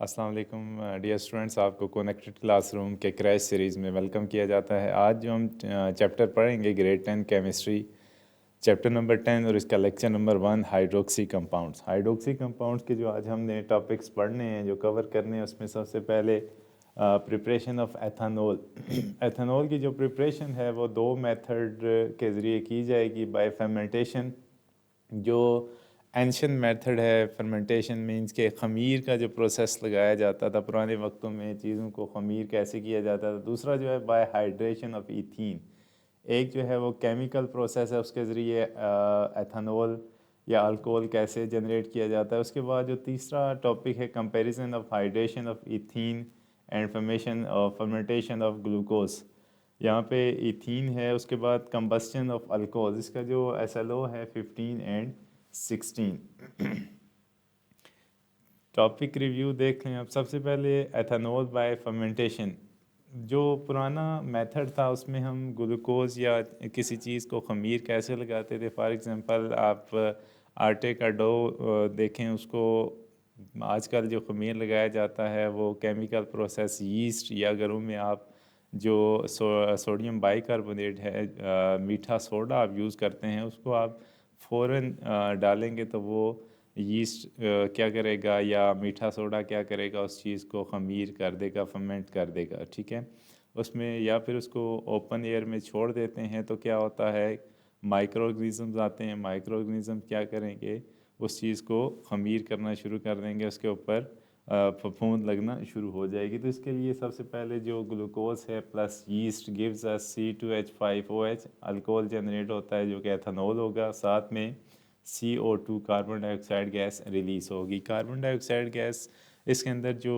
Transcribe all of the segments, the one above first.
अस्सलाम वालेकुम dear students, आपको कनेक्टेड क्लासरूम के क्रैश सीरीज़ में वेलकम किया जाता है। आज जो हम चैप्टर पढ़ेंगे ग्रेड 10 केमिस्ट्री, चैप्टर नंबर 10 और इसका lecture number 1 hydroxy compounds. Hydroxy compounds के जो आज हमने टॉपिक्स पढ़ने हैं, जो कवर करने हैं, उसमें सबसे पहले प्रिपरेशन ऑफ एथानॉल। एथानॉल की जो प्रिपरेशन है वो दो मेथड के ज़रिए की जाएगी, बाय फर्मेंटेशन। जो एंशियंट मेथड है फर्मेंटेशन मीन्स के ख़मीर का जो प्रोसेस लगाया जाता था पुराने वक्तों में, चीज़ों को ख़मीर कैसे किया जाता था। दूसरा जो है बाय हाइड्रेशन ऑफ इथीन, एक जो है वो केमिकल प्रोसेस है, उसके ज़रिए एथानॉल या अल्कोहल कैसे जनरेट किया जाता है। उसके बाद जो तीसरा टॉपिक है comparison of hydration of ethene and formation of fermentation of glucose. यहाँ पे इथीन है, उसके बाद कंबस्शन ऑफ अल्कोहल, इसका जो SLO है 15 एंड 16। टॉपिक रिव्यू देख लें। अब सबसे पहले एथानॉल बाय फर्मेंटेशन। जो पुराना मेथड था उसमें हम ग्लूकोज या किसी चीज़ को ख़मीर कैसे लगाते थे। फॉर एग्ज़ाम्पल आप आटे का डो देखें, उसको आजकल जो ख़मीर लगाया जाता है वो केमिकल प्रोसेस यीस्ट, या घरों में आप जो सोडियम बाइकार्बोनेट है, मीठा सोडा आप यूज़ करते हैं, उसको आप फ़ौरन डालेंगे तो वो यीस्ट क्या करेगा या मीठा सोडा क्या करेगा, उस चीज़ को ख़मीर कर देगा, फर्मेंट कर देगा। ठीक है, उसमें या फिर उसको ओपन एयर में छोड़ देते हैं तो क्या होता है, माइक्रो ऑर्गेनिज़म्स आते हैं। माइक्रो ऑर्गेनिज़म क्या करेंगे, उस चीज़ को ख़मीर करना शुरू कर देंगे, उसके ऊपर फफूंद लगना शुरू हो जाएगी। तो इसके लिए सबसे पहले जो ग्लूकोज है plus yeast gives us C2H5OH, alcohol generate होता है जो कि एथानॉल होगा। साथ में CO2 carbon dioxide gas release होगी। कार्बन डाइऑक्साइड गैस इसके अंदर जो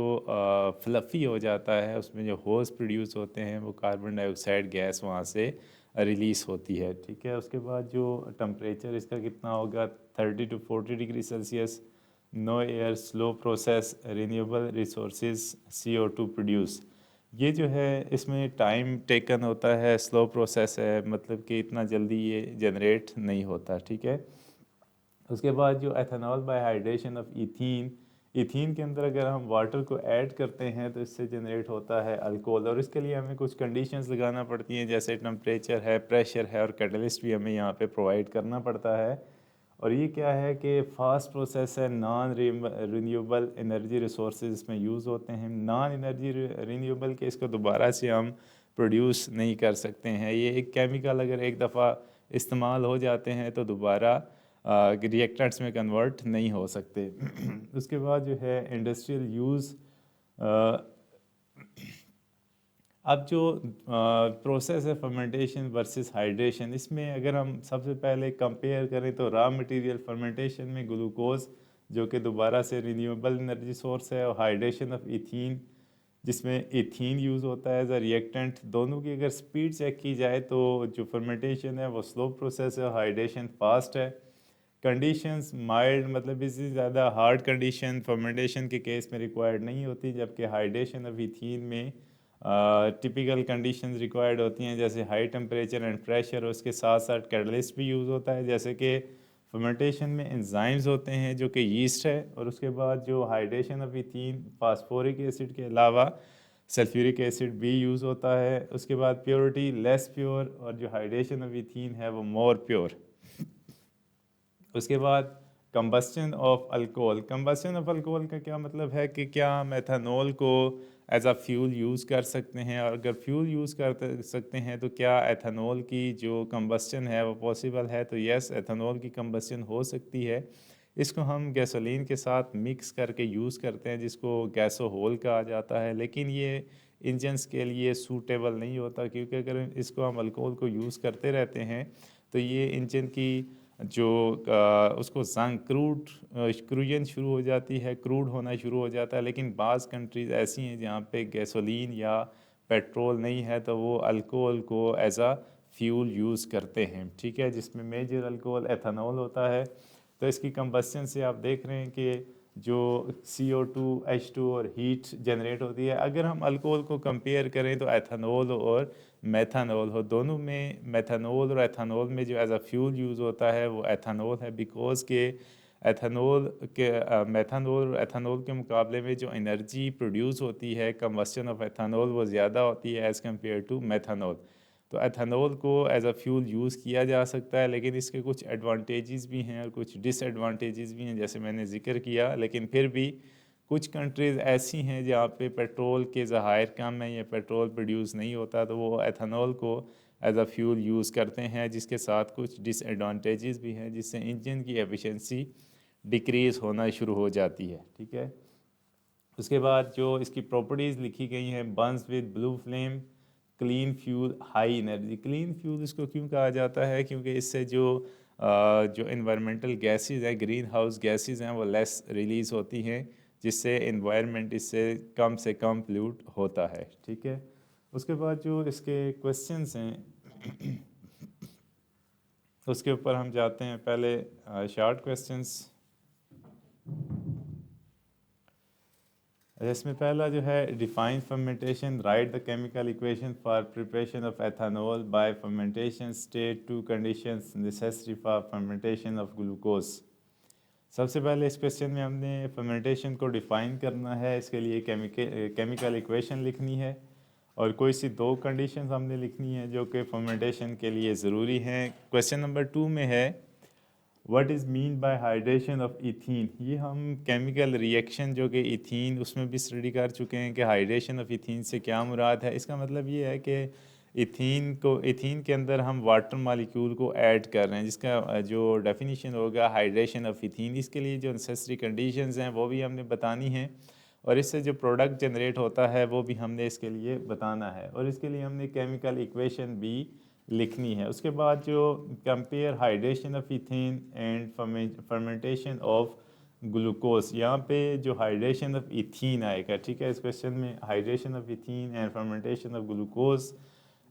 फ्लफ़ी हो जाता है, उसमें जो होल्स प्रोड्यूस होते हैं वो कार्बन डाइऑक्साइड गैस वहाँ से रिलीज़ होती है। ठीक है, उसके बाद जो टम्परेचर इसका कितना होगा, 30 to 40 degree Celsius. No air, slow process, renewable resources, CO2 produce. ये जो है इसमें टाइम टेकन होता है, स्लो प्रोसेस है, मतलब कि इतना जल्दी ये जनरेट नहीं होता। ठीक है, उसके बाद जो ethanol bye hydration of ethene, ethene के अंदर अगर हम वाटर को ऐड करते हैं तो इससे जनरेट होता है अल्कोहल। और इसके लिए हमें कुछ कंडीशंस लगाना पड़ती हैं, जैसे टेम्परेचर है, प्रेशर है, और कैटलिस्ट भी हमें यहाँ पे प्रोवाइड करना पड़ता है। और ये क्या है कि फास्ट प्रोसेस है, नॉन रिन्यूएबल एनर्जी रिसोर्स इसमें यूज़ होते हैं। नॉन एनर्जी रिन्यूएबल के इसको दोबारा से हम प्रोड्यूस नहीं कर सकते हैं। ये एक केमिकल अगर एक दफ़ा इस्तेमाल हो जाते हैं तो दोबारा रिएक्टेंट्स में कन्वर्ट नहीं हो सकते। उसके बाद जो है इंडस्ट्रियल यूज़। अब जो प्रोसेस है फर्मेंटेशन वर्सेस हाइड्रेशन, इसमें अगर हम सबसे पहले कंपेयर करें तो रॉ मटेरियल फर्मेंटेशन में ग्लूकोज जो कि दोबारा से रिन्यूएबल एनर्जी सोर्स है, और हाइड्रेशन ऑफ इथीन जिसमें इथीन यूज़ होता है एज अ रिएक्टेंट। दोनों की अगर स्पीड चेक की जाए तो जो फर्मेंटेशन है वो स्लो प्रोसेस है, हाइड्रेशन फास्ट है। कंडीशंस माइल्ड, मतलब इससे ज़्यादा हार्ड कंडीशन फर्मेंटेशन के केस में रिक्वायर्ड नहीं होती, जबकि हाइड्रेशन ऑफ इथीन में टिपिकल कंडीशंस रिक्वायर्ड होती हैं, जैसे हाई टेम्परेचर एंड प्रेशर। उसके साथ साथ कैटलिस्ट भी यूज़ होता है, जैसे कि फर्मेंटेशन में एंजाइम्स होते हैं जो कि यीस्ट है। और उसके बाद जो hydration of ethene, phosphoric acid के अलावा सल्फ्यूरिक एसिड भी यूज़ होता है। उसके बाद प्योरिटी लेस प्योर, और जो हाइड्रेशन ऑफ इथीन है वो मोर प्योर। उसके बाद combustion of alcohol. Combustion of alcohol का क्या मतलब है कि क्या हम एथेनॉल को एज अ फ्यूल यूज़ कर सकते हैं, और अगर फ्यूल यूज़ कर सकते हैं तो क्या एथेनॉल की जो कंबस्शन है वो पॉसिबल है। तो यस, एथेनॉल की कंबस्शन हो सकती है। इसको हम गैसोलीन के साथ मिक्स करके यूज़ करते हैं, जिसको गैसोहोल कहा जाता है। लेकिन ये इंजन्स के लिए सूटेबल नहीं होता, क्योंकि अगर इसको हम अल्कोहल को यूज़ करते रहते हैं तो ये इंजन की जो उसको जंग क्रूड क्रूजन शुरू हो जाती है, क्रूड होना शुरू हो जाता है। लेकिन बाज़ कंट्रीज़ ऐसी हैं जहाँ पे गैसोलीन या पेट्रोल नहीं है, तो वो अल्कोहल को एज अ फ्यूल यूज़ करते हैं। ठीक है, जिसमें मेजर अल्कोहल एथेनॉल होता है। तो इसकी कंबस्शन से आप देख रहे हैं कि जो CO2 H2 और हीट जनरेट होती है। अगर हम अल्कोहल को कंपेयर करें तो एथेनॉल और मेथानॉल हो, दोनों में मेथानॉल और एथेनॉल में जो एज अ फ्यूल यूज़ होता है वो एथेनॉल है, बिकॉज के एथेनॉल के मेथनॉल और एथेनॉल के मुकाबले में जो एनर्जी प्रोड्यूस होती है कम्बस्शन ऑफ एथेनॉल वो ज़्यादा होती है एज़ कम्पेयर टू मेथनॉल। तो एथेनॉल को एज अ फ्यूल यूज़ किया जा सकता है, लेकिन इसके कुछ एडवांटेजेस भी हैं और कुछ डिसएडवांटेजेस भी हैं जैसे मैंने ज़िक्र किया। लेकिन फिर भी कुछ कंट्रीज़ ऐसी हैं जहाँ पे पेट्रोल के ज़खायर कम हैं या पेट्रोल प्रोड्यूस नहीं होता, तो वो एथेनॉल को एज अ फ्यूल यूज़ करते हैं, जिसके साथ कुछ डिसएडवांटेजेस भी हैं जिससे इंजन की एफिशिएंसी डिक्रीज़ होना शुरू हो जाती है। ठीक है, उसके बाद जो इसकी प्रॉपर्टीज़ लिखी गई हैं, Burns with blue flame, clean fuel, high energy. Clean fuel इसको क्यों कहा जाता है? क्योंकि इससे जो इन्वायरमेंटल गैसेस हैं, ग्रीन हाउस गैसेस हैं, वो लेस रिलीज़ होती हैं, जिससे इन्वायरमेंट इससे कम पोल्यूट होता है। ठीक है, उसके बाद जो इसके क्वेश्चंस हैं उसके ऊपर हम जाते हैं। पहले शॉर्ट क्वेश्चंस, इसमें पहला जो है define fermentation, right the chemical equation for preparation of ethanol bye fermentation, state to conditions necessary for fermentation of glucose. सबसे पहले इस क्वेश्चन में हमने फर्मेंटेशन को डिफ़ाइन करना है, इसके लिए केमिकल इक्वेशन लिखनी है और कोई सी दो कंडीशंस हमने लिखनी है जो कि फर्मेंटेशन के लिए ज़रूरी हैं। क्वेश्चन नंबर 2 में है what is mean by hydration of ethene. ये हम केमिकल रिएक्शन जो कि इथीन उसमें भी स्टडी कर चुके हैं कि हाइड्रेशन ऑफ इथीन से क्या मुराद है। इसका मतलब ये है कि इथीन के अंदर हम वाटर मालिक्यूल को ऐड कर रहे हैं, जिसका जो डेफिनेशन होगा हाइड्रेशन ऑफ इथीन। इसके लिए जो नेसेसरी कंडीशंस हैं वो भी हमने बतानी हैं और इससे जो प्रोडक्ट जनरेट होता है वो भी हमने इसके लिए बताना है और इसके लिए हमने केमिकल इक्वेशन भी लिखनी है। उसके बाद जो compare hydration of ethane and fermentation of glucose, यहाँ पे जो हाइड्रेशन ऑफ इथीन आएगा। ठीक है, इस क्वेश्चन में hydration of ethene and fermentation of glucose,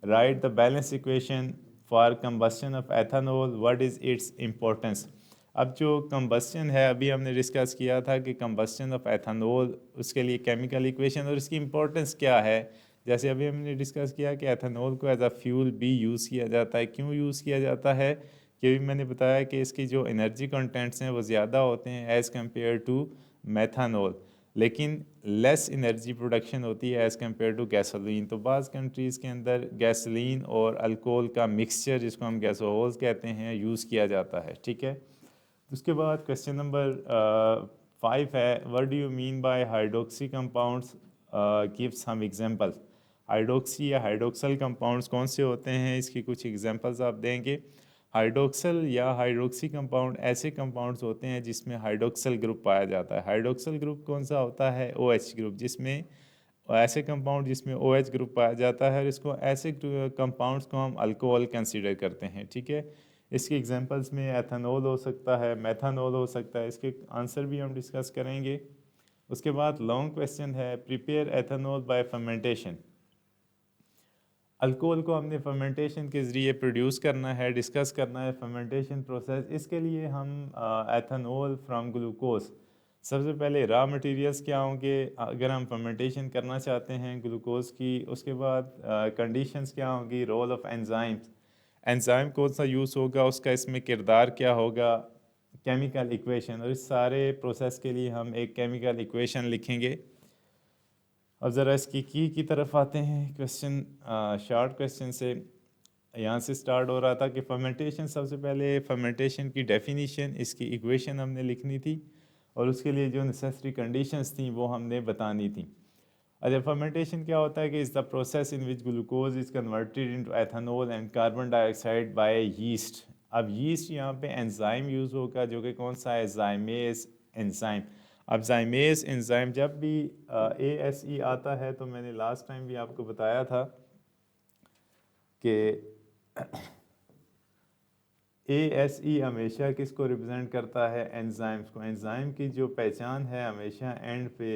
right the balance equation for combustion of ethanol, what is its importance. अब जो कंबस्शन है अभी हमने डिस्कस किया था कि कंबस्शन ऑफ एथेनॉल, उसके लिए केमिकल इक्वेशन और इसकी इम्पोर्टेंस क्या है। जैसे अभी हमने डिस्कस किया कि एथेनॉल को एज अ फ्यूल भी यूज़ किया जाता है। क्यों यूज़ किया जाता है? क्योंकि मैंने बताया कि इसकी जो एनर्जी कंटेंट्स हैं वो ज़्यादा होते हैं एज़ कम्पेयर टू मेथानॉल, लेकिन लेस एनर्जी प्रोडक्शन होती है एज़ कम्पेयर टू गैसोलीन। तो बाज़ कंट्रीज़ के अंदर गैसोलीन और अल्कोहल का मिक्सचर, जिसको हम गैसोहोल कहते हैं, यूज़ किया जाता है। ठीक है, उसके बाद क्वेश्चन नंबर 5 है what do you mean by hydroxy compounds, give some example. Hydroxy या हाइड्रोक्सल कंपाउंड्स कौन से होते हैं, इसकी कुछ एग्जांपल्स आप देंगे। हाइड्रोक्सल या हाइड्रोक्सी कंपाउंड ऐसे कंपाउंड्स होते हैं जिसमें हाइड्रोक्सल ग्रुप पाया जाता है। हाइड्रोक्सल ग्रुप कौन सा होता है? OH ग्रुप, जिसमें ऐसे कंपाउंड जिसमें OH ग्रुप पाया जाता है और इसको ऐसे कंपाउंड्स को हम अल्कोहल कंसीडर करते हैं। ठीक है, इसकी एग्जांपल्स में एथेनॉल हो सकता है, मेथानॉल हो सकता है। इसके आंसर भी हम डिस्कस करेंगे। उसके बाद लॉन्ग क्वेश्चन है prepare ethanol bye fermentation. Alcohol को हमने फर्मेंटेशन के ज़रिए प्रोड्यूस करना है, डिस्कस करना है फर्मेंटेशन प्रोसेस। इसके लिए हम एथेनॉल फ्रॉम ग्लूकोज, सबसे पहले रॉ मटेरियल्स क्या होंगे अगर हम फर्मेंटेशन करना चाहते हैं ग्लूकोज की। उसके बाद कंडीशंस क्या होंगी, रोल ऑफ एंजाइम्स, एंजाइम कौन सा यूज़ होगा, उसका इसमें किरदार क्या होगा, केमिकल इक्वेशन, और इस सारे प्रोसेस के लिए हम एक केमिकल इक्वेशन लिखेंगे। अब ज़रा इसकी की तरफ आते हैं। क्वेश्चन शॉर्ट क्वेश्चन से यहाँ से स्टार्ट हो रहा था कि फर्मेंटेशन, सबसे पहले फर्मेंटेशन की डेफिनीशन, इसकी इक्वेशन हमने लिखनी थी और उसके लिए जो नेसेसरी कंडीशंस थी वो हमने बतानी थी। अच्छा, फर्मेंटेशन क्या होता है कि is the process in which glucose is converted into ethanol and carbon dioxide by yeast. अब यीस्ट यहाँ पे एंजाइम यूज़ होगा जो कि कौन सा है, ज़ाइमेज एंजाइम। अब ज़ाइमेज एंजाइम जब भी ASE आता है, तो मैंने लास्ट टाइम भी आपको बताया था कि ASE हमेशा किसको रिप्रेजेंट करता है, एंजाइम्स को। एंजाइम की जो पहचान है हमेशा एंड पे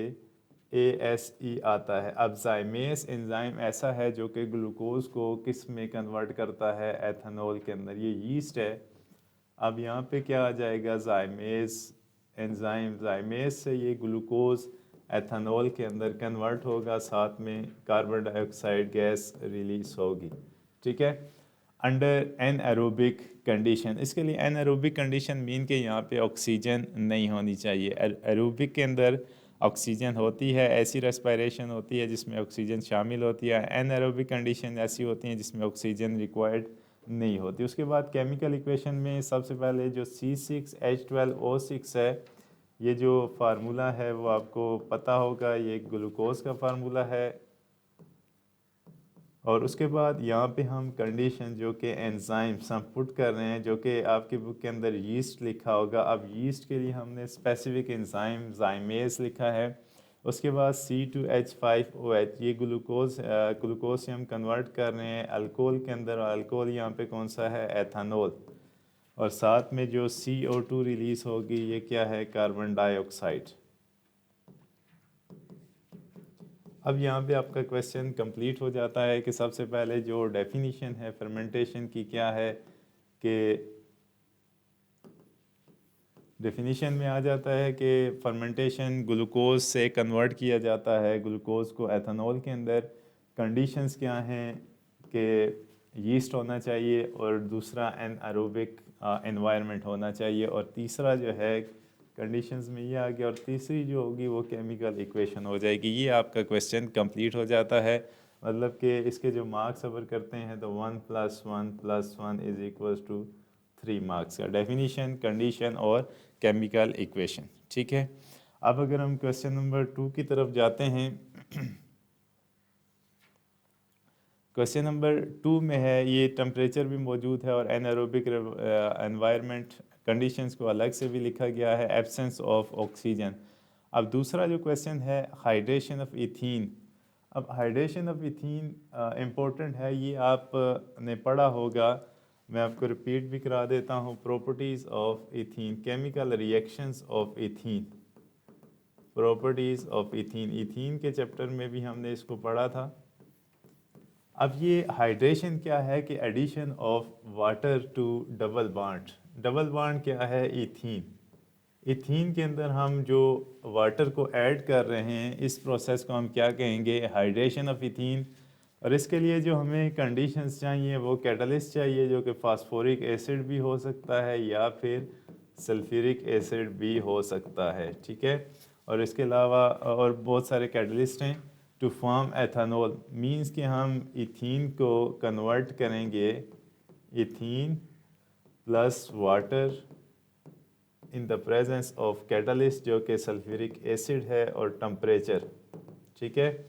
ASE आता है। अब ज़ाइमेज एंजाइम ऐसा है जो कि ग्लूकोज को किस में कन्वर्ट करता है, एथेनॉल के अंदर। ये यीस्ट है। अब यहाँ पे क्या आ जाएगा, ज़ाइमेज एंजाइम। ज़ाइमेज से ये ग्लूकोज एथेनॉल के अंदर कन्वर्ट होगा, साथ में कार्बन डाइऑक्साइड गैस रिलीज होगी। ठीक है, अंडर एन एरोबिक कंडीशन, इसके लिए एनारोबिक कंडीशन मीन के यहाँ पे ऑक्सीजन नहीं होनी चाहिए। एरोबिक के अंदर ऑक्सीजन होती है, ऐसी रेस्पिरेशन होती है जिसमें ऑक्सीजन शामिल होती है। एनारोबिक कंडीशन ऐसी होती हैं जिसमें ऑक्सीजन रिक्वायर्ड नहीं होती। उसके बाद केमिकल इक्वेशन में सबसे पहले जो C6H12O6 है, ये जो फार्मूला है वो आपको पता होगा, ये ग्लूकोज का फार्मूला है। और उसके बाद यहाँ पे हम कंडीशन जो कि एंजाइम्स हम पुट कर रहे हैं, जो कि आपकी बुक के अंदर यीस्ट लिखा होगा। अब यीस्ट के लिए हमने स्पेसिफिक एंजाइम जाइमेज लिखा है। उसके बाद C2H5OH, ये ग्लूकोज से हम कन्वर्ट कर रहे हैं अल्कोहल के अंदर, और अल्कोहल यहाँ पे कौन सा है, एथानॉल। और साथ में जो CO2 रिलीज़ होगी ये क्या है, कार्बन डाइऑक्साइड। अब यहाँ पे आपका क्वेश्चन कंप्लीट हो जाता है कि सबसे पहले जो डेफिनीशन है फर्मेंटेशन की क्या है, कि डेफिनीशन में आ जाता है कि फर्मेंटेशन ग्लूकोज से कन्वर्ट किया जाता है ग्लूकोज को एथेनॉल के अंदर। कंडीशंस क्या हैं कि यीस्ट होना चाहिए, और दूसरा एनारोबिक एनवायरनमेंट होना चाहिए, और तीसरा जो है कंडीशंस में ये आ गया, और तीसरी जो होगी वो केमिकल इक्वेशन हो जाएगी। ये आपका क्वेश्चन कंप्लीट हो जाता है। मतलब कि इसके जो मार्क्स अगर करते हैं तो 1 + 1 + 1 = 3 मार्क्स का, डेफिनीशन, कंडीशन और केमिकल इक्वेशन। ठीक है, अब अगर हम क्वेश्चन नंबर 2 की तरफ जाते हैं। क्वेश्चन नंबर 2 में है, ये टेम्परेचर भी मौजूद है और एनारोबिक एनवायरनमेंट कंडीशंस को अलग से भी लिखा गया है, एब्सेंस ऑफ ऑक्सीजन। अब दूसरा जो क्वेश्चन है, हाइड्रेशन ऑफ इथीन। अब हाइड्रेशन ऑफ इथीन इम्पोर्टेंट है, ये आपने पढ़ा होगा, मैं आपको रिपीट भी करा देता हूँ। Properties of ethene, chemical reactions of ethene, properties of ethene, ethene के चैप्टर में भी हमने इसको पढ़ा था। अब ये हाइड्रेशन क्या है कि addition of water to double bond. Double bond क्या है, इथीन। इथीन के अंदर हम जो वाटर को ऐड कर रहे हैं, इस प्रोसेस को हम क्या कहेंगे, हाइड्रेशन ऑफ इथीन। और इसके लिए जो हमें कंडीशंस चाहिए वो कैटलिस्ट चाहिए, जो कि फास्फोरिक एसिड भी हो सकता है या फिर सल्फ्यूरिक एसिड भी हो सकता है। ठीक है, और इसके अलावा और बहुत सारे कैटलिस्ट हैं। टू फॉर्म एथेनॉल मींस कि हम इथीन को कन्वर्ट करेंगे ethene plus water in the presence of catalyst, जो कि सल्फ्यूरिक एसिड है, और टेम्परेचर। ठीक है,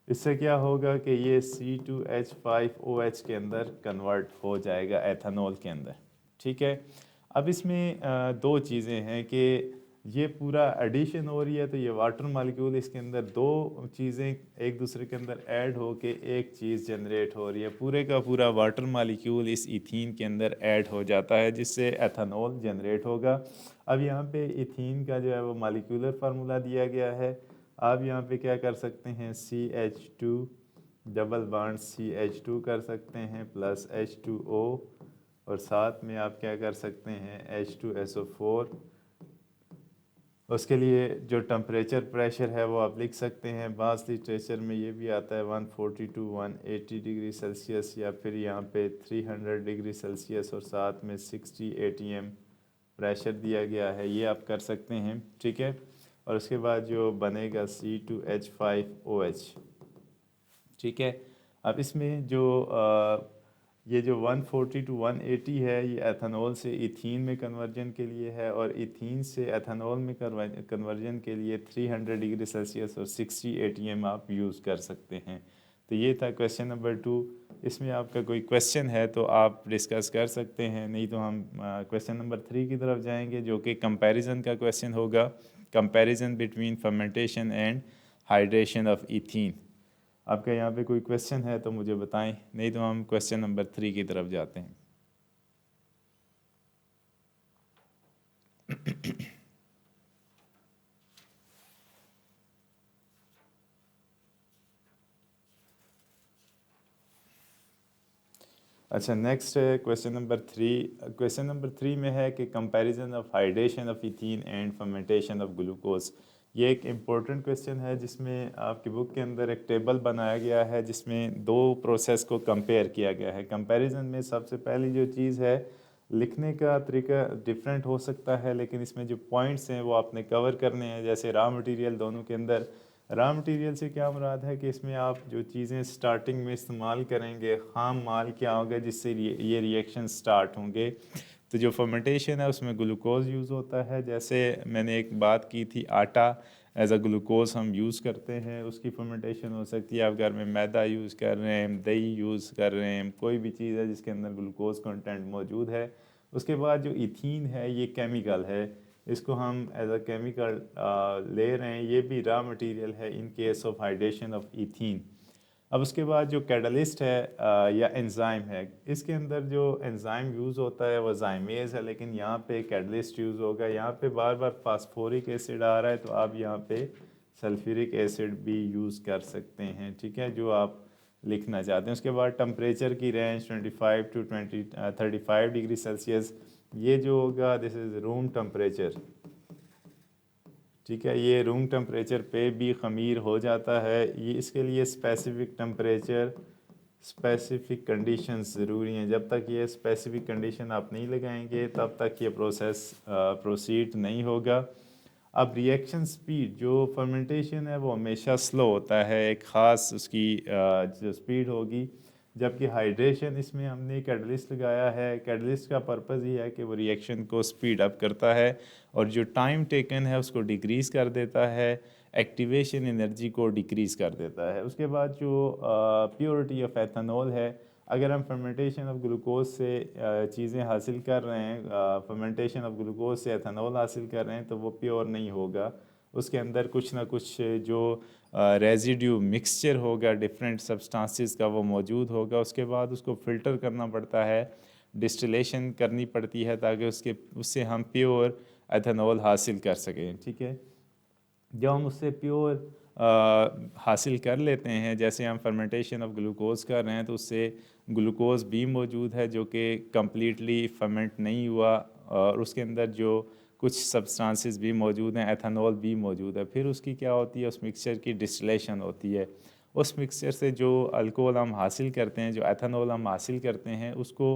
इससे क्या होगा कि ये C2H5OH के अंदर कन्वर्ट हो जाएगा एथेनॉल के अंदर। ठीक है, अब इसमें दो चीज़ें हैं कि ये पूरा एडिशन हो रही है, तो ये वाटर मालिक्यूल इसके अंदर दो चीज़ें एक दूसरे के अंदर ऐड हो के एक चीज़ जनरेट हो रही है। पूरे का पूरा वाटर मालिक्यूल इस इथीन के अंदर ऐड हो जाता है, जिससे एथेनॉल जनरेट होगा। अब यहाँ पे इथीन का जो है वो मालिक्यूलर फार्मूला दिया गया है। आप यहाँ पे क्या कर सकते हैं, CH2 डबल बॉन्ड CH2 कर सकते हैं प्लस H2O, और साथ में आप क्या कर सकते हैं, H2SO4। उसके लिए जो टेम्परेचर प्रेशर है वो आप लिख सकते हैं। बास लिटरेचर में ये भी आता है 140 to 180 डिग्री सेल्सियस, या फिर यहाँ पे 300 डिग्री सेल्सियस, और साथ में 60 ATM प्रेशर दिया गया है, ये आप कर सकते हैं। ठीक है, और उसके बाद जो बनेगा C2H5OH। ठीक है, अब इसमें जो ये जो 140 to 180 है, ये एथेनॉल से इथीन में कन्वर्जन के लिए है, और इथीन से एथेनॉल में कन्वर्जन के लिए 300 डिग्री सेल्सियस और 60 ATM आप यूज़ कर सकते हैं। तो ये था क्वेश्चन नंबर 2। इसमें आपका कोई क्वेश्चन है तो आप डिस्कस कर सकते हैं, नहीं तो हम क्वेश्चन नंबर 3 की तरफ जाएंगे, जो कि कंपैरिजन का क्वेश्चन होगा। Comparison between fermentation and hydration of ethene. आपका यहाँ पे कोई क्वेश्चन है तो मुझे बताएं, नहीं तो हम क्वेश्चन नंबर 3 की तरफ जाते हैं। अच्छा, नेक्स्ट है क्वेश्चन नंबर 3। क्वेश्चन नंबर 3 में है कि comparison of hydration of ethene and fermentation of glucose. ये एक इम्पोर्टेंट क्वेश्चन है जिसमें आपकी बुक के अंदर एक टेबल बनाया गया है जिसमें दो प्रोसेस को कंपेयर किया गया है। कंपैरिजन में सबसे पहली जो चीज़ है, लिखने का तरीका डिफरेंट हो सकता है लेकिन इसमें जो पॉइंट्स हैं वो आपने कवर करने हैं। जैसे रॉ मटेरियल दोनों के अंदर, रॉ मटेरियल से क्या मुराद है कि इसमें आप जो चीज़ें स्टार्टिंग में इस्तेमाल करेंगे, ख़ाम माल क्या होगा जिससे ये रिएक्शन स्टार्ट होंगे। तो जो फर्मेंटेशन है उसमें ग्लूकोज यूज़ होता है। जैसे मैंने एक बात की थी, आटा एज अ ग्लूकोज हम यूज़ करते हैं, उसकी फर्मेंटेशन हो सकती है। आप घर में मैदा यूज़ कर रहे हैं, दही यूज़ कर रहे हैं, कोई भी चीज़ है जिसके अंदर ग्लूकोज कंटेंट मौजूद है। उसके बाद जो इथीन है ये केमिकल है, इसको हम एज अ केमिकल ले रहे हैं, ये भी रॉ मटेरियल है in case of hydration of ethene. अब उसके बाद जो कैटलिस्ट है या एंजाइम है, इसके अंदर जो एंजाइम यूज़ होता है वो ज़ाइमेज़ है, लेकिन यहाँ पे कैटलिस्ट यूज़ होगा। यहाँ पे बार बार फास्फोरिक एसिड आ रहा है तो आप यहाँ पे सल्फ्यूरिक एसिड भी यूज़ कर सकते हैं, ठीक है, जो आप लिखना चाहते हैं। उसके बाद टेम्परेचर की रेंज 25 टू 35 डिग्री सेल्सियस, ये जो होगा दिस इज़ रूम टेम्परेचर, ठीक है। ये रूम टेम्परेचर पे भी ख़मीर हो जाता है। ये इसके लिए स्पेसिफिक टेम्परेचर, स्पेसिफिक कंडीशंस ज़रूरी हैं। जब तक ये स्पेसिफिक कंडीशन आप नहीं लगाएंगे तब तक ये प्रोसेस प्रोसीड नहीं होगा। अब रिएक्शन स्पीड, जो फर्मेंटेशन है वो हमेशा स्लो होता है, एक ख़ास उसकी जो स्पीड होगी। जबकि हाइड्रेशन, इसमें हमने कैटलिस्ट लगाया है, कैटलिस्ट का पर्पज़ ही है कि वो रिएक्शन को स्पीड अप करता है और जो टाइम टेकन है उसको डिक्रीज़ कर देता है, एक्टिवेशन एनर्जी को डिक्रीज़ कर देता है। उसके बाद जो प्योरिटी ऑफ एथेनॉल है, अगर हम फर्मेंटेशन ऑफ ग्लूकोज से चीज़ें हासिल कर रहे हैं, फर्मेंटेशन ऑफ ग्लूकोज से एथेनॉल हासिल कर रहे हैं, तो वो प्योर नहीं होगा। उसके अंदर कुछ ना कुछ जो रेजिड्यू मिक्सचर होगा डिफरेंट सब्सटेंसेस का वो मौजूद होगा। उसके बाद उसको फ़िल्टर करना पड़ता है, डिस्टिलेशन करनी पड़ती है ताकि उससे हम प्योर एथेनॉल हासिल कर सकें, ठीक है। जब हम उससे प्योर हासिल कर लेते हैं, जैसे हम फर्मेंटेशन ऑफ ग्लूकोज कर रहे हैं तो उससे ग्लूकोज भी मौजूद है जो कि कम्प्लीटली फर्मेंट नहीं हुआ, और उसके अंदर जो कुछ सब्सटेंसेस भी मौजूद हैं, एथेनॉल भी मौजूद है। फिर उसकी क्या होती है, उस मिक्सचर की डिस्टिलेशन होती है। उस मिक्सचर से जो अल्कोहल हम हासिल करते हैं, जो एथेनॉल हम हासिल करते हैं, उसको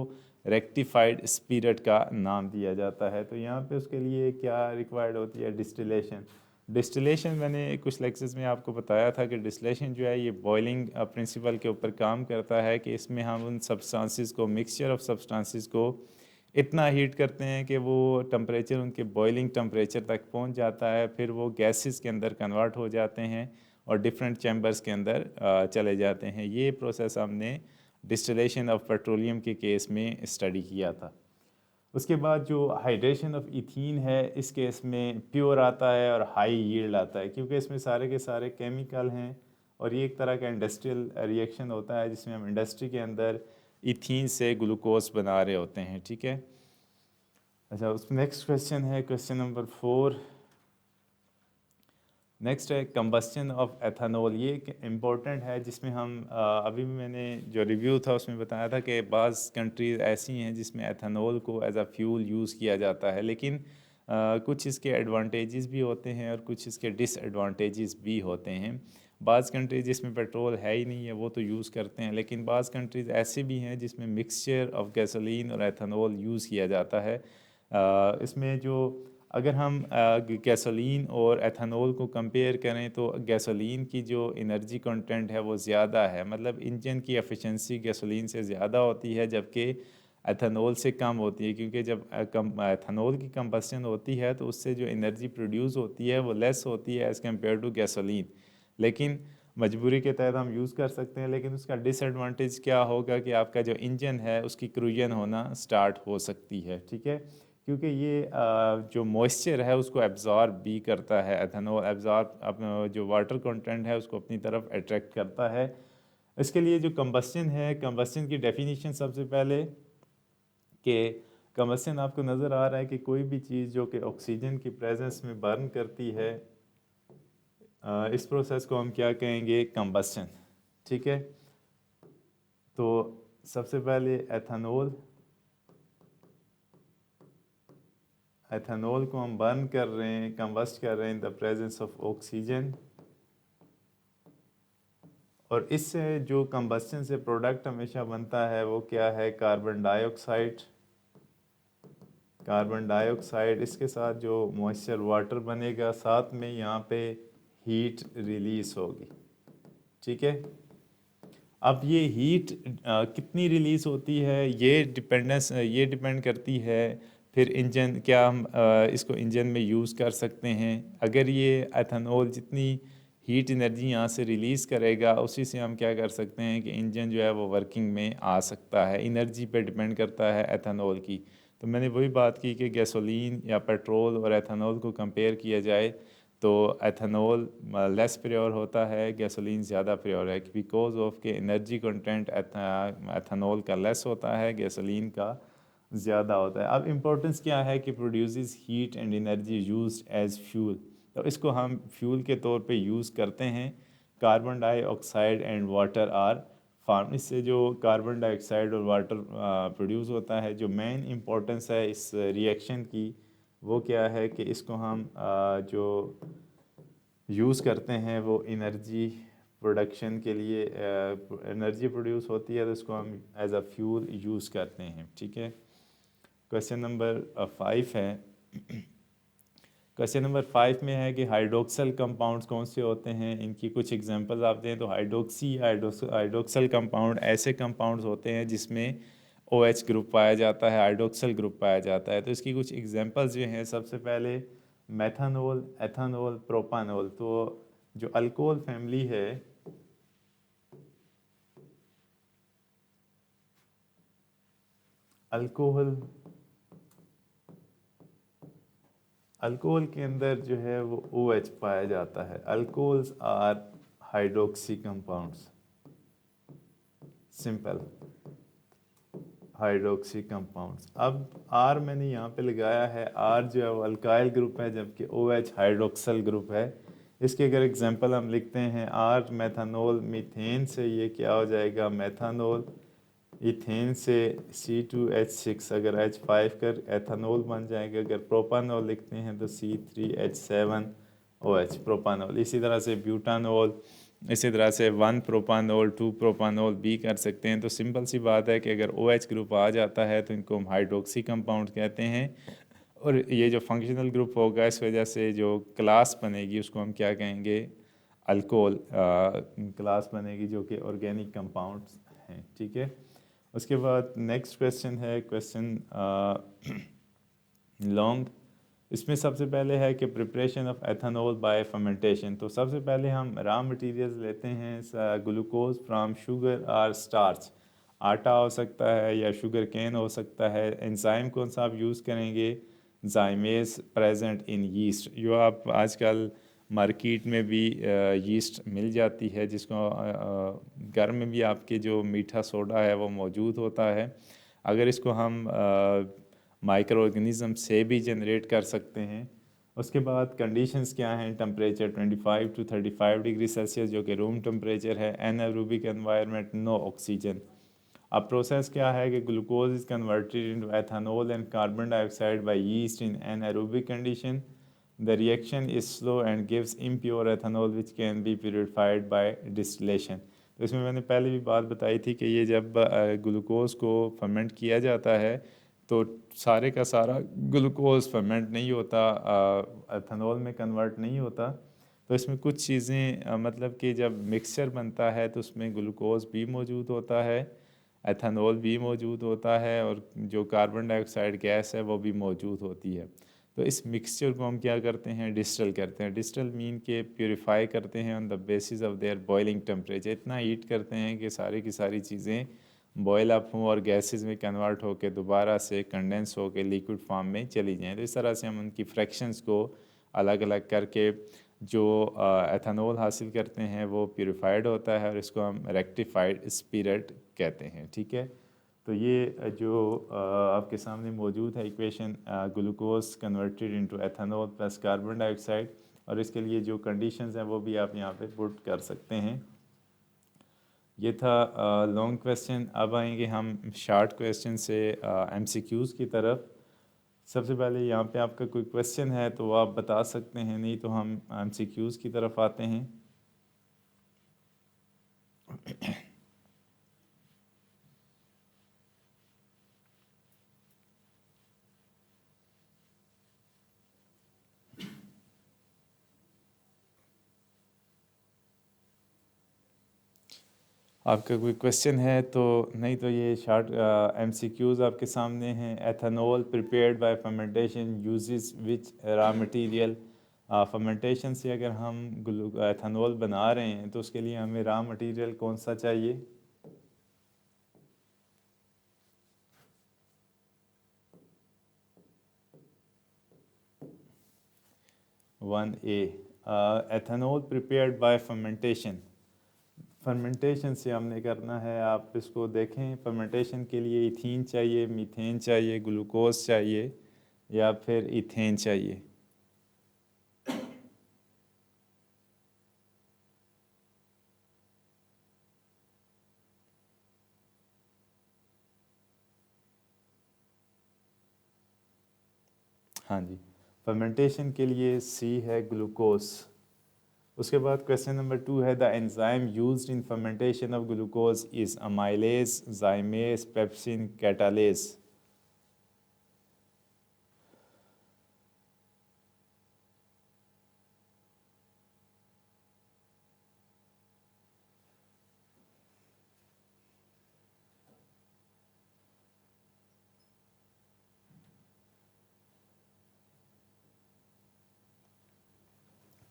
रेक्टिफाइड स्पिरिट का नाम दिया जाता है। तो यहाँ पे उसके लिए क्या रिक्वायर्ड होती है, डिस्टिलेशन। डिस्टिलेशन मैंने कुछ लेक्चर्स में आपको बताया था कि डिस्टिलेशन जो है ये बॉइलिंग प्रिंसिपल के ऊपर काम करता है कि इसमें हम उन सब्सटेंसेस को, मिक्सचर ऑफ सब्सटेंसेस को इतना हीट करते हैं कि वो टेम्परेचर उनके बॉइलिंग टेम्परेचर तक पहुंच जाता है। फिर वो गैसेस के अंदर कन्वर्ट हो जाते हैं और डिफरेंट चैम्बर्स के अंदर चले जाते हैं। ये प्रोसेस हमने डिस्टिलेशन ऑफ पेट्रोलियम के केस में स्टडी किया था। उसके बाद जो हाइड्रेशन ऑफ इथीन है, इस केस में प्योर आता है और हाई यील्ड आता है, क्योंकि इसमें सारे के सारे केमिकल हैं और ये एक तरह का इंडस्ट्रियल रिएक्शन होता है जिसमें हम इंडस्ट्री के अंदर इथीन से ग्लूकोज बना रहे होते हैं, ठीक है। अच्छा, उस नेक्स्ट क्वेश्चन है क्वेश्चन नंबर 4। नेक्स्ट है कंबस्शन ऑफ एथेनॉल। ये एक इम्पॉर्टेंट है जिसमें हम अभी भी मैंने जो रिव्यू था उसमें बताया था कि बाज़ कंट्रीज़ ऐसी हैं जिसमें एथेनॉल को एज अ फ्यूल यूज़ किया जाता है, लेकिन कुछ इसके एडवांटेजेस भी होते हैं और कुछ इसके डिसएडवांटेजेस भी होते हैं। बाज़ कंट्रीज़ जिसमें पेट्रोल है ही नहीं है वो तो यूज़ करते हैं, लेकिन बाज़ कंट्रीज़ ऐसे भी हैं जिसमें मिक्सचर ऑफ गैसोलीन और एथेनॉल यूज़ किया जाता है। इसमें जो अगर हम गैसोलीन और एथेनॉल को कंपेयर करें तो गैसोलीन की जो एनर्जी कंटेंट है वो ज़्यादा है, मतलब इंजन की एफिशिएंसी गैसोलीन से ज़्यादा होती है, जबकि एथेनॉल से कम होती है। क्योंकि जब एथेनॉल की कंबस्शन होती है तो उससे जो एनर्जी प्रोड्यूस होती है वो लेस होती है एज़ कम्पेयर टू गैसोलीन। लेकिन मजबूरी के तहत हम यूज़ कर सकते हैं, लेकिन उसका डिसएडवांटेज क्या होगा कि आपका जो इंजन है उसकी क्रूजन होना स्टार्ट हो सकती है, ठीक है। क्योंकि ये जो मॉइस्चर है उसको एब्जॉर्ब भी करता है, एथेनॉल एब्जॉर्ब जो वाटर कंटेंट है उसको अपनी तरफ अट्रैक्ट करता है। इसके लिए जो कंबस्शन है, कंबस्शन की डेफिनेशन सबसे पहले कि कंबस्शन आपको नज़र आ रहा है कि कोई भी चीज़ जो कि ऑक्सीजन की प्रेजेंस में बर्न करती है, इस प्रोसेस को हम क्या कहेंगे, कंबस्शन, ठीक है। तो सबसे पहले एथेनॉल, एथेनॉल को हम बर्न कर रहे हैं, कंबस्ट कर रहे हैं in the presence of oxygen, और इससे जो कंबस्टन से प्रोडक्ट हमेशा बनता है वो क्या है, कार्बन डाइऑक्साइड। कार्बन डाइऑक्साइड, इसके साथ जो मॉइस्चर वाटर बनेगा, साथ में यहाँ पे हीट रिलीज होगी, ठीक है। अब ये हीट कितनी रिलीज होती है, ये डिपेंड करती है फिर इंजन, क्या हम इसको इंजन में यूज़ कर सकते हैं। अगर ये एथेनॉल जितनी हीट एनर्जी यहाँ से रिलीज़ करेगा, उसी से हम क्या कर सकते हैं कि इंजन जो है वो वर्किंग में आ सकता है। एनर्जी पे डिपेंड करता है एथेनॉल की। तो मैंने वही बात की कि गैसोलीन या पेट्रोल और एथेनॉल को कंपेयर किया जाए तो एथेनॉल लेस प्योर होता है, गैसोलीन ज़्यादा प्योर है, बिकॉज ऑफ के एनर्जी कंटेंट एथेनॉल का लेस होता है, गैसोलीन का ज़्यादा होता है। अब इम्पोर्टेंस क्या है कि produces heat and energy used as fuel, तो इसको हम फ्यूल के तौर पे यूज़ करते हैं। Carbon dioxide and water are form, इससे जो कार्बन डाइऑक्साइड और वाटर प्रोड्यूस होता है, जो मेन इम्पोर्टेंस है इस रिएक्शन की वो क्या है कि इसको हम जो यूज़ करते हैं वो एनर्जी प्रोडक्शन के लिए, एनर्जी प्रोड्यूस होती है तो इसको हम एज अ फ्यूल यूज़ करते हैं, ठीक है। क्वेश्चन नंबर 5 है। क्वेश्चन नंबर 5 में है कि हाइड्रोक्सल कंपाउंड्स कौन से होते हैं, इनकी कुछ एग्जांपल्स आप दें। तो हाइड्रोक्सल कंपाउंड ऐसे कंपाउंड्स होते हैं जिसमें OH ग्रुप पाया जाता है, हाइड्रोक्सल ग्रुप पाया जाता है। तो इसकी कुछ एग्जांपल्स जो हैं, सबसे पहले मेथनॉल, एथनॉल, प्रोपानॉल। तो जो अल्कोहल फैमिली है, अल्कोहल अल्कोहल के अंदर जो है वो OH पाया जाता है। Alcohols are hydroxy compounds, simple hydroxy compounds. अब आर मैंने यहाँ पे लगाया है, आर जो है वो अल्काइल ग्रुप है, जबकि OH हाइड्रोक्सल ग्रुप है। इसके अगर एग्जांपल हम लिखते हैं, आर मेथनॉल, मीथेन से ये क्या हो जाएगा, मेथनॉल। इथेन से C2H6, अगर H5 कर एथनॉल बन जाएगा। अगर प्रोपानॉल लिखते हैं तो C3H7OH प्रोपानॉल। इसी तरह से ब्यूटानॉल, इसी तरह से 1 प्रोपानॉल, 2 प्रोपानॉल भी कर सकते हैं। तो सिंपल सी बात है कि अगर OH ग्रुप आ जाता है तो इनको हम हाइड्रोक्सी कंपाउंड कहते हैं। और ये जो फंक्शनल ग्रुप होगा, इस वजह से जो क्लास बनेगी उसको हम क्या कहेंगे, अल्कोहल क्लास बनेगी, जो कि ऑर्गेनिक कंपाउंड्स हैं, ठीक है। उसके बाद नेक्स्ट क्वेश्चन है, क्वेश्चन लॉन्ग। इसमें सबसे पहले है कि preparation of ethanol bye fermentation. तो सबसे पहले हम रॉ मटेरियल्स लेते हैं, ग्लूकोज फ्राम शुगर और स्टार्च। आटा हो सकता है या शुगर केन हो सकता है। एंजाइम कौन सा आप यूज़ करेंगे, जाइमेज प्रेजेंट इन यीस्ट, जो आप आजकल मार्केट में भी यीस्ट मिल जाती है, जिसको घर में भी आपके जो मीठा सोडा है वो मौजूद होता है। अगर इसको हम माइक्रो ऑर्गेनिज़म से भी जनरेट कर सकते हैं। उसके बाद कंडीशंस क्या हैं, टेम्परेचर 25 to 35 डिग्री सेल्सियस, जो कि रूम टेम्परेचर है। Anaerobic environment, no oxygen. अब प्रोसेस क्या है कि glucose is converted into ethanol and carbon dioxide by yeast in anaerobic condition. The reaction is slow and gives impure ethanol which can be purified by distillation. तो इसमें मैंने पहले भी बात बताई थी कि ये जब ग्लूकोज को फर्मेंट किया जाता है तो सारे का सारा ग्लूकोज फर्मेंट नहीं होता, एथेनॉल में कन्वर्ट नहीं होता। तो इसमें कुछ चीज़ें मतलब कि जब मिक्सचर बनता है तो उसमें ग्लूकोज भी मौजूद होता है, एथेनॉल भी मौजूद होता है, और जो कार्बन डाइऑक्साइड गैस है वो भी मौजूद होती है। तो इस मिक्सचर को हम क्या करते हैं, डिस्टिल करते हैं। डिस्टिल मीन के प्योरीफाई करते हैं on the basis of their boiling temperature. इतना हीट करते हैं कि सारी की सारी चीज़ें बॉयल अप हों और गैसेस में कन्वर्ट होकर दोबारा से कंडेंस होकर लिक्विड फॉर्म में चली जाएँ। तो इस तरह से हम उनकी फ्रैक्शंस को अलग अलग करके जो एथेनॉल हासिल करते हैं वो प्योरीफाइड होता है, और इसको हम रेक्टिफाइड स्पिरिट कहते हैं, ठीक है। तो ये जो आपके सामने मौजूद है equation, glucose converted into ethanol plus carbon dioxide, और इसके लिए जो कंडीशंस हैं वो भी आप यहाँ पे पुट कर सकते हैं। ये था लॉन्ग क्वेश्चन। अब आएंगे हम शॉर्ट क्वेश्चन से MCQs की तरफ। सबसे पहले यहाँ पे आपका कोई क्वेश्चन है तो आप बता सकते हैं, नहीं तो हम एमसीक्यूज़ की तरफ आते हैं। आपका कोई क्वेश्चन है तो, नहीं तो ये शार्ट एमसीक्यूज़ आपके सामने हैं। Ethanol prepared by fermentation uses which raw material. Fermentation से अगर हम एथेनॉल बना रहे हैं तो उसके लिए हमें रॉ मटेरियल कौन सा चाहिए? 1A, ethanol prepared by fermentation. Fermentation से हमने करना है, आप इसको देखें, फर्मेंटेशन के लिए इथीन चाहिए, मीथेन चाहिए, ग्लूकोज चाहिए या फिर इथेन चाहिए? हाँ जी, फर्मेंटेशन के लिए सी है ग्लूकोज। उसके बाद क्वेश्चन नंबर 2 है the enzyme used in fermentation of glucose is amylase, जाइमेज, pepsin, catalase.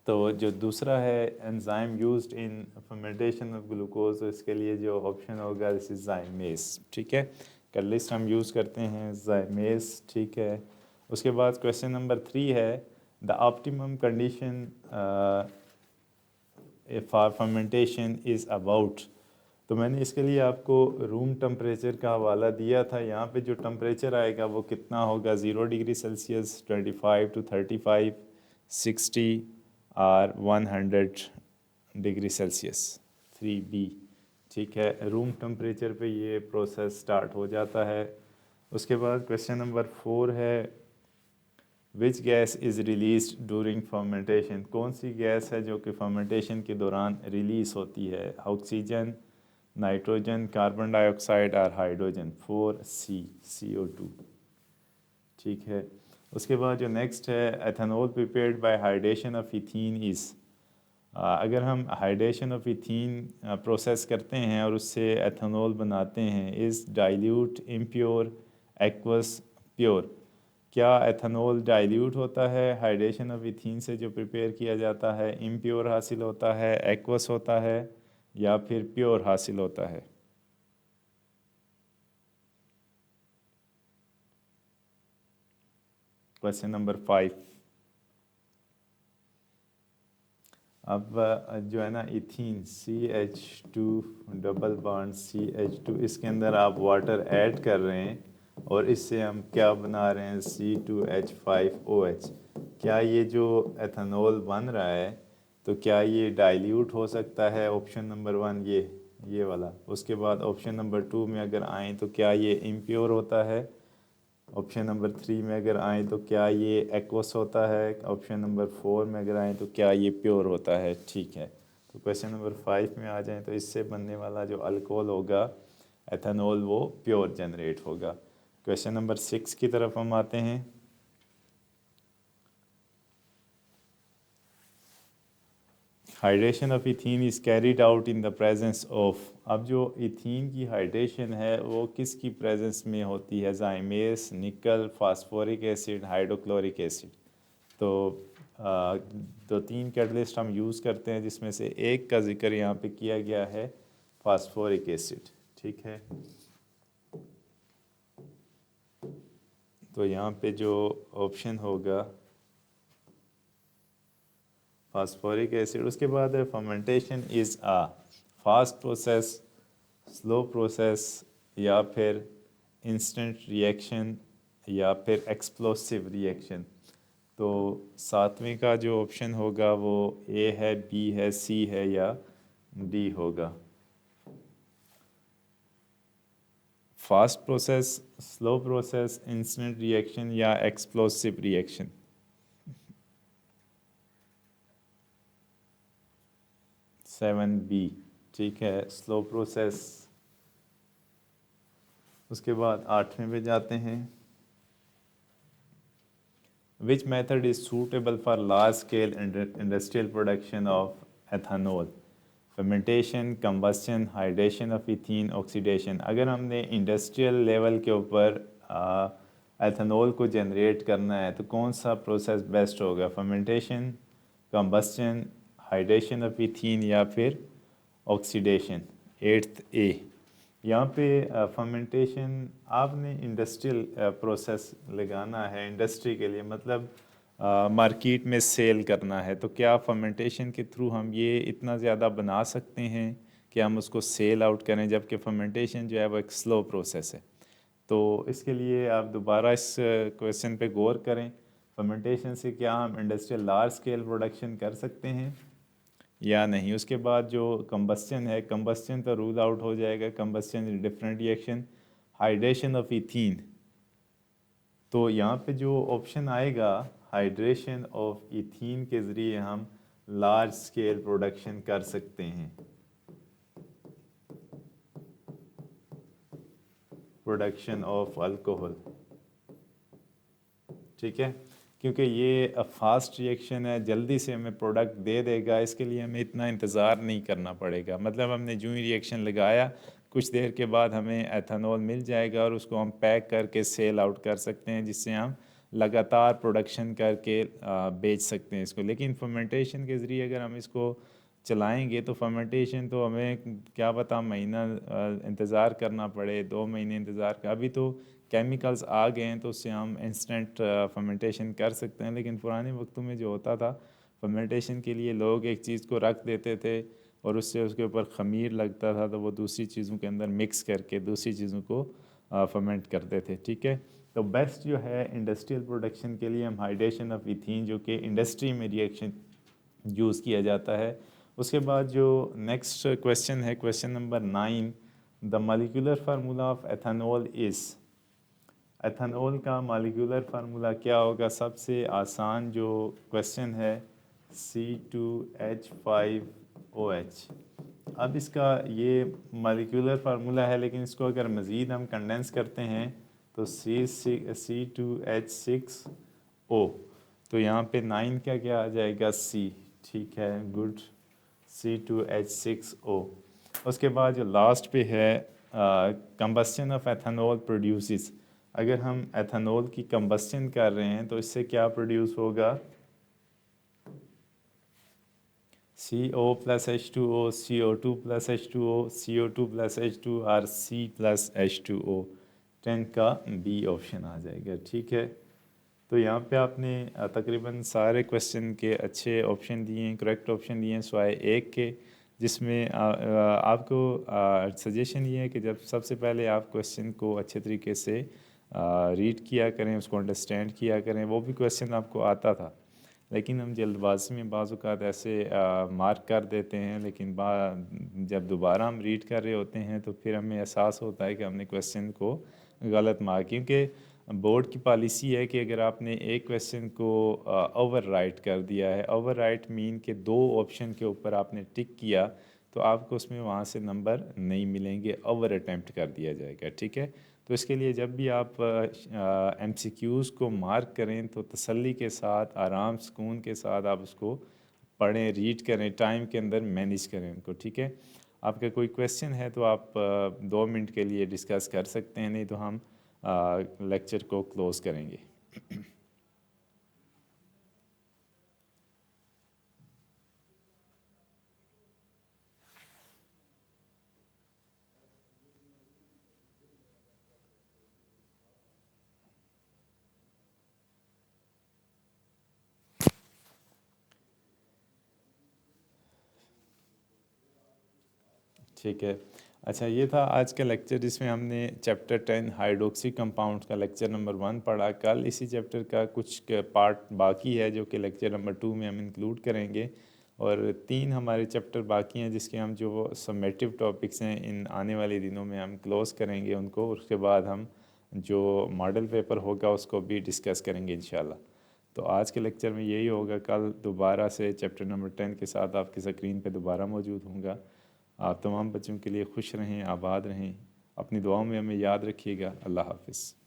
तो जो दूसरा है enzyme used in fermentation of glucose, तो इसके लिए जो ऑप्शन होगा दिस इज जाइमेज। ठीक है, कैटलिस्ट हम यूज़ करते हैं जाइमेज। ठीक है, उसके बाद क्वेश्चन नंबर 3 है the optimum condition for fermentation is about. तो मैंने इसके लिए आपको रूम टेम्परेचर का हवाला दिया था। यहाँ पे जो टेम्परेचर आएगा वो कितना होगा? 0 डिग्री सेल्सियस, 25 to 35, 60 और 100 डिग्री सेल्सियस, 3B। ठीक है, रूम टेम्परेचर पे ये प्रोसेस स्टार्ट हो जाता है। उसके बाद क्वेश्चन नंबर 4 है which gas is release during fermentation. कौन सी गैस है जो कि फर्मेंटेशन के दौरान रिलीज़ होती है? ऑक्सीजन, नाइट्रोजन, कार्बन डाइऑक्साइड और हाइड्रोजन। 4C, CO2। ठीक है, उसके बाद जो नेक्स्ट है ethanol prepared by hydration of ethene is. अगर हम हाइड्रेशन ऑफ इथीन प्रोसेस करते हैं और उससे एथेनॉल बनाते हैं, is dilute, impure, aqueous, pure. क्या एथेनॉल डाइल्यूट होता है हाइड्रेशन ऑफ इथीन से जो प्रिपेयर किया जाता है, इम्प्योर हासिल होता है, एक्वस होता है या फिर प्योर हासिल होता है? Question number 5। अब जो है ना ethene CH2 double bond CH2, इसके अंदर आप वाटर ऐड कर रहे हैं और इससे हम क्या बना रहे हैं? C2H5OH। क्या ये जो एथेनॉल बन रहा है तो क्या ये डाइल्यूट हो सकता है? ऑप्शन नंबर 1 ये वाला। उसके बाद ऑप्शन नंबर 2 में अगर आएँ तो क्या ये इम्प्योर होता है? ऑप्शन नंबर 3 में अगर आएँ तो क्या ये एक्वस होता है? ऑप्शन नंबर 4 में अगर आएँ तो क्या ये प्योर होता है? ठीक है, तो क्वेश्चन नंबर 5 में आ जाएँ तो इससे बनने वाला जो अल्कोहल होगा एथेनॉल वो प्योर जनरेट होगा। क्वेश्चन नंबर 6 की तरफ हम आते हैं। Hydration of ethene is carried out in the presence of. अब जो इथीन की हाइड्रेशन है वो किसकी प्रेजेंस में होती है? जाइमेस, निकल, फास्फोरिक एसिड, हाइड्रोक्लोरिक एसिड। तो दो तीन कैटलिस्ट हम यूज़ करते हैं जिसमें से एक का जिक्र यहाँ पे किया गया है, फास्फोरिक एसिड। ठीक है, तो यहाँ पे जो ऑप्शन होगा फास्फोरिक एसिड। उसके बाद है fermentation is a fast process, slow process या फिर इंस्टेंट रिएक्शन या फिर एक्सप्लोसिव रिएक्शन। तो सातवें का जो ऑप्शन होगा वो ए है, बी है, सी है या डी होगा? Fast process, slow process, instant reaction या एक्सप्लोसिव रिएक्शन? 7B। ठीक है, स्लो प्रोसेस। उसके बाद 8वें पे जाते हैं। Which method is suitable for large scale industrial production of ethanol? Fermentation, combustion, hydration of ethene, oxidation. अगर हमने इंडस्ट्रियल लेवल के ऊपर एथेनॉल को जनरेट करना है तो कौन सा प्रोसेस बेस्ट होगा? Fermentation, combustion, hydration of ethene या फिर ऑक्सीडेशन? 8A। यहाँ पे फर्मेंटेशन आपने इंडस्ट्रियल प्रोसेस लगाना है इंडस्ट्री के लिए, मतलब मार्केट में सेल करना है, तो क्या फर्मेंटेशन के थ्रू हम ये इतना ज़्यादा बना सकते हैं कि हम उसको सेल आउट करें, जबकि फर्मेंटेशन जो है वो एक स्लो प्रोसेस है। तो इसके लिए आप दोबारा इस क्वेश्चन पे गौर करें, फर्मेंटेशन से क्या हम इंडस्ट्रियल लार्ज स्केल प्रोडक्शन कर सकते हैं या नहीं। उसके बाद जो कंबस्चन है, कंबस्चन तो रूल आउट हो जाएगा, combustion is different reaction. Hydration of ethene, तो यहाँ पे जो ऑप्शन आएगा हाइड्रेशन ऑफ इथीन के ज़रिए हम लार्ज स्केल प्रोडक्शन कर सकते हैं, प्रोडक्शन ऑफ अल्कोहल। ठीक है, क्योंकि ये फास्ट रिएक्शन है, जल्दी से हमें प्रोडक्ट दे देगा, इसके लिए हमें इतना इंतज़ार नहीं करना पड़ेगा। मतलब हमने जो ही रिएक्शन लगाया कुछ देर के बाद हमें एथेनॉल मिल जाएगा और उसको हम पैक करके सेल आउट कर सकते हैं, जिससे हम लगातार प्रोडक्शन करके बेच सकते हैं इसको। लेकिन फर्मेंटेशन के ज़रिए अगर हम इसको चलाएंगे तो फर्मेंटेशन तो हमें क्या पता महीना इंतज़ार करना पड़े, 2 महीने इंतज़ार का। अभी तो केमिकल्स आ गए हैं तो उससे हम इंस्टेंट फर्मेंटेशन कर सकते हैं, लेकिन पुराने वक्तों में जो होता था फर्मेंटेशन के लिए लोग एक चीज़ को रख देते थे और उससे उसके ऊपर ख़मीर लगता था, तो वो दूसरी चीज़ों के अंदर मिक्स करके दूसरी चीज़ों को फर्मेंट करते थे। ठीक है, तो बेस्ट जो है इंडस्ट्रियल प्रोडक्शन के लिए हम हाइड्रेशन ऑफ इथीन, जो कि इंडस्ट्री में रिएक्शन यूज़ किया जाता है। उसके बाद जो नेक्स्ट क्वेश्चन है, question number 9, the molecular formula of ethanol is. Ethanol का मॉलिक्यूलर फार्मूला क्या होगा? सबसे आसान जो क्वेश्चन है, C2H5OH। अब इसका ये मॉलिक्यूलर फार्मूला है, लेकिन इसको अगर मज़ीद हम कंडेंस करते हैं तो C2H6O। तो यहाँ पे 9 का क्या आ जाएगा? C। ठीक है, गुड, C2H6O। उसके बाद जो लास्ट पे है, कंबस्शन ऑफ एथेनॉल प्रोड्यूसेस। अगर हम एथेनॉल की कंबस्शन कर रहे हैं तो इससे क्या प्रोड्यूस होगा? CO plus H2O, CO2 plus H2O, CO2 plus H2 और C प्लस H2O। 10 का B ऑप्शन आ जाएगा। ठीक है, तो यहाँ पे आपने तकरीबन सारे क्वेश्चन के अच्छे ऑप्शन दिए हैं, करेक्ट ऑप्शन दिए हैं, सिवाय एक के, जिसमें आपको सजेशन ये है कि जब सबसे पहले आप क्वेश्चन को अच्छे तरीके से रीड किया करें, उसको अंडरस्टैंड किया करें। वो भी क्वेश्चन आपको आता था, लेकिन हम जल्दबाजी में बाज़ औक़ात ऐसे मार्क कर देते हैं, लेकिन जब दोबारा हम रीड कर रहे होते हैं तो फिर हमें एहसास होता है कि हमने क्वेश्चन को गलत मार्क, क्योंकि बोर्ड की पॉलिसी है कि अगर आपने एक क्वेश्चन को ओवर राइट कर दिया है, ओवर राइट मीन के 2 ऑप्शन के ऊपर आपने टिक किया, तो आपको उसमें वहाँ से नंबर नहीं मिलेंगे, ओवर अटैम्प्ट कर दिया जाएगा। ठीक है, तो इसके लिए जब भी आप MCQs को मार्क करें तो तसल्ली के साथ, आराम सुकून के साथ आप उसको पढ़ें, रीड करें, टाइम के अंदर मैनेज करें उनको। ठीक है, आपका कोई क्वेश्चन है तो आप 2 मिनट के लिए डिस्कस कर सकते हैं, नहीं तो हम लेक्चर को क्लोज करेंगे। ठीक है, अच्छा, ये था आज का लेक्चर जिसमें हमने चैप्टर 10 हाइड्रोक्सी कंपाउंड का लेक्चर नंबर 1 पढ़ा। कल इसी चैप्टर का कुछ पार्ट बाकी है जो कि लेक्चर नंबर 2 में हम इंक्लूड करेंगे, और 3 हमारे चैप्टर बाकी हैं जिसके हम जो समेटिव टॉपिक्स हैं इन आने वाले दिनों में हम क्लोज़ करेंगे उनको। उसके बाद हम जो मॉडल पेपर होगा उसको भी डिस्कस करेंगे इंशाल्लाह। तो आज के लेक्चर में यही होगा। कल दोबारा से चैप्टर नंबर 10 के साथ आपकी स्क्रीन पे दोबारा मौजूद होऊंगा। आप तमाम बच्चों के लिए खुश रहें, आबाद रहें, अपनी दुआओं में हमें याद रखिएगा। अल्लाह हाफ़िज़।